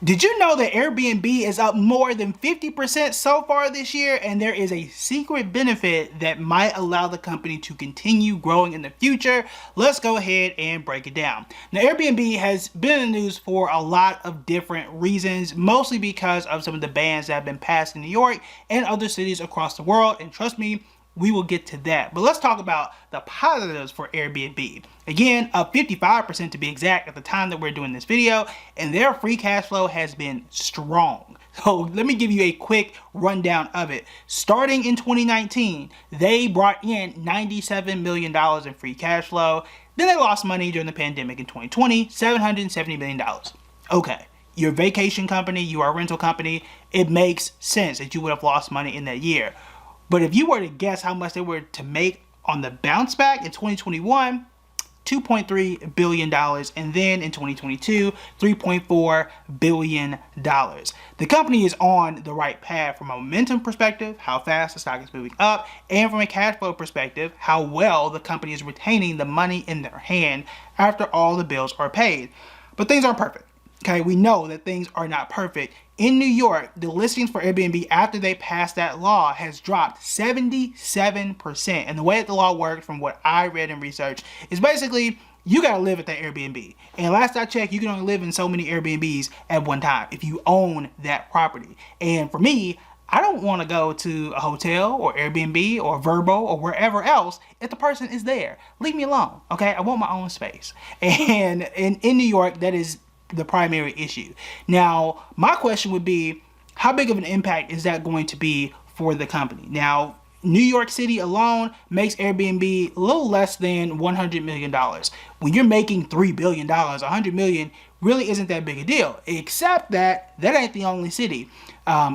Did you know that Airbnb is up more than 50% so far this year, and there is a secret benefit that might allow the company to continue growing in the future? Let's go ahead and break it down. Now, Airbnb has been in the news for a lot of different reasons, mostly because of some of the bans that have been passed in New York and other cities across the world, and trust me, we will get to that. But let's talk about the positives for Airbnb. Again, up 55% to be exact at the time that we're doing this video, and their free cash flow has been strong. So let me give you a quick rundown of it. Starting in 2019, they brought in $97 million in free cash flow. Then they lost money during the pandemic in 2020, $770 million. Okay, you're a vacation company, you are a rental company, it makes sense that you would have lost money in that year. But if you were to guess how much they were to make on the bounce back in 2021, $2.3 billion, and then in 2022, $3.4 billion. The company is on the right path from a momentum perspective, how fast the stock is moving up, and from a cash flow perspective, how well the company is retaining the money in their hand after all the bills are paid. But things aren't perfect. Okay, we know that things are not perfect. In New York, the listings for Airbnb after they passed that law has dropped 77%. And the way that the law works, from what I read and researched, is basically you gotta live at that Airbnb. And last I checked, you can only live in so many Airbnbs at one time if you own that property. And for me, I don't want to go to a hotel or Airbnb or Vrbo or wherever else if the person is there. Leave me alone, okay? I want my own space. And in New York, that is the primary issue. Now, my question would be, how big of an impact is that going to be for the company? Now, New York City alone makes Airbnb a little less than $100 million. When you're making $3 billion, $100 million really isn't that big a deal, except that ain't the only city.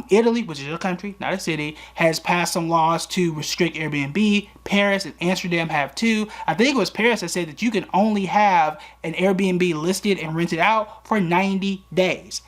Italy, which is a country, not a city, has passed some laws to restrict Airbnb. Paris and Amsterdam have too. I think it was Paris that said that you can only have an Airbnb listed and rented out for 90 days.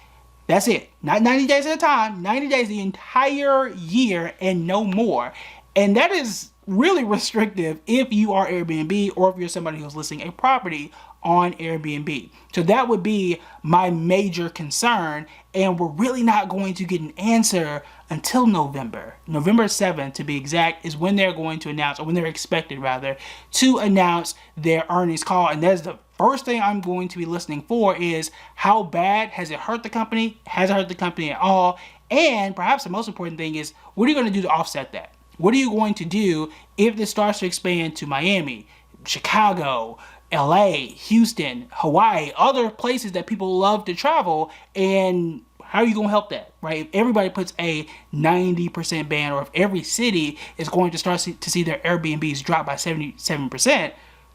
That's it. Not 90 days at a time, 90 days the entire year and no more. And that is really restrictive if you are Airbnb or if you're somebody who's listing a property on Airbnb. So that would be my major concern, and we're really not going to get an answer until November. November 7th, to be exact, is when they're going to announce, or when they're expected rather, to announce their earnings call. And that's the first thing I'm going to be listening for, is how bad has it hurt the company? Has it hurt the company at all? And perhaps the most important thing is, what are you going to do to offset that? What are you going to do if this starts to expand to Miami, Chicago, LA, Houston, Hawaii, other places that people love to travel? And how are you going to help that, right? If everybody puts a 90% ban, or if every city is going to start to see their Airbnbs drop by 77%,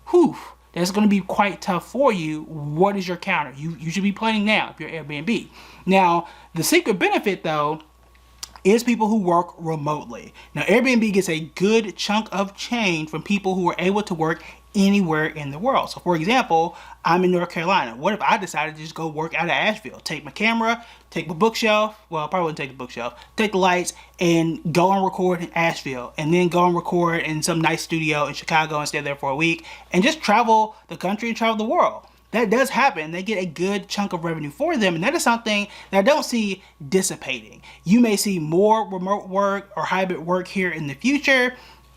whew, that's going to be quite tough for you. What is your counter? You should be planning now if you're Airbnb. Now, the secret benefit, though, is people who work remotely. Now, Airbnb gets a good chunk of change from people who are able to work anywhere in the world. So for example, I'm in North Carolina. What if I decided to just go work out of Asheville? Take my camera, take my bookshelf, well, I probably wouldn't take the bookshelf, take the lights, and go and record in Asheville, and then go and record in some nice studio in Chicago and stay there for a week, and just travel the country and travel the world. That does happen. They get a good chunk of revenue for them, and that is something that I don't see dissipating. You may see more remote work or hybrid work here in the future,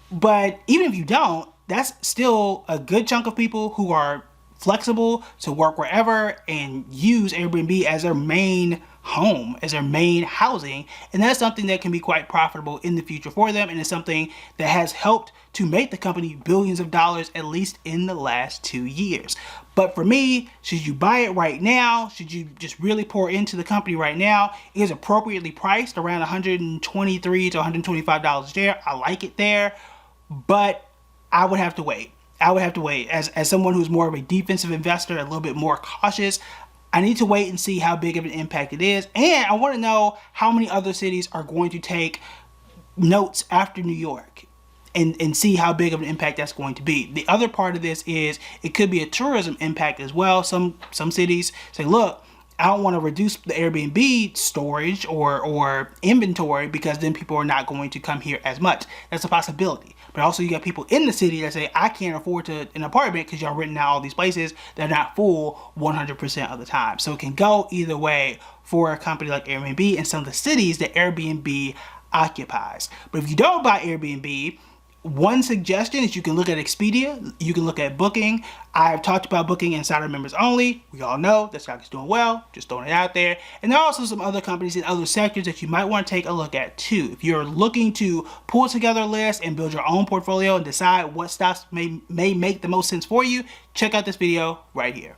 but even if you don't, that's still a good chunk of people who are flexible to work wherever and use Airbnb as their main home, as their main housing. And that's something that can be quite profitable in the future for them, and it's something that has helped to make the company billions of dollars, at least in the last 2 years. But for me, should you buy it right now? Should you just really pour into the company right now? It is appropriately priced around $123 to $125 a share. I like it there, but I would have to wait. I would have to wait. As someone who's more of a defensive investor, a little bit more cautious, I need to wait and see how big of an impact it is. And I want to know how many other cities are going to take notes after New York, and see how big of an impact that's going to be. The other part of this is it could be a tourism impact as well. Some cities say, look, I don't want to reduce the Airbnb storage or inventory because then people are not going to come here as much. That's a possibility. But also you got people in the city that say, I can't afford an apartment because y'all renting out all these places that are not full 100% of the time. So it can go either way for a company like Airbnb and some of the cities that Airbnb occupies. But if you don't buy Airbnb, one suggestion is you can look at Expedia, you can look at Booking. I've talked about Booking Insider members only. We all know that stock is doing well, just throwing it out there. And there are also some other companies in other sectors that you might want to take a look at too. If you're looking to pull together a list and build your own portfolio and decide what stocks may make the most sense for you, check out this video right here.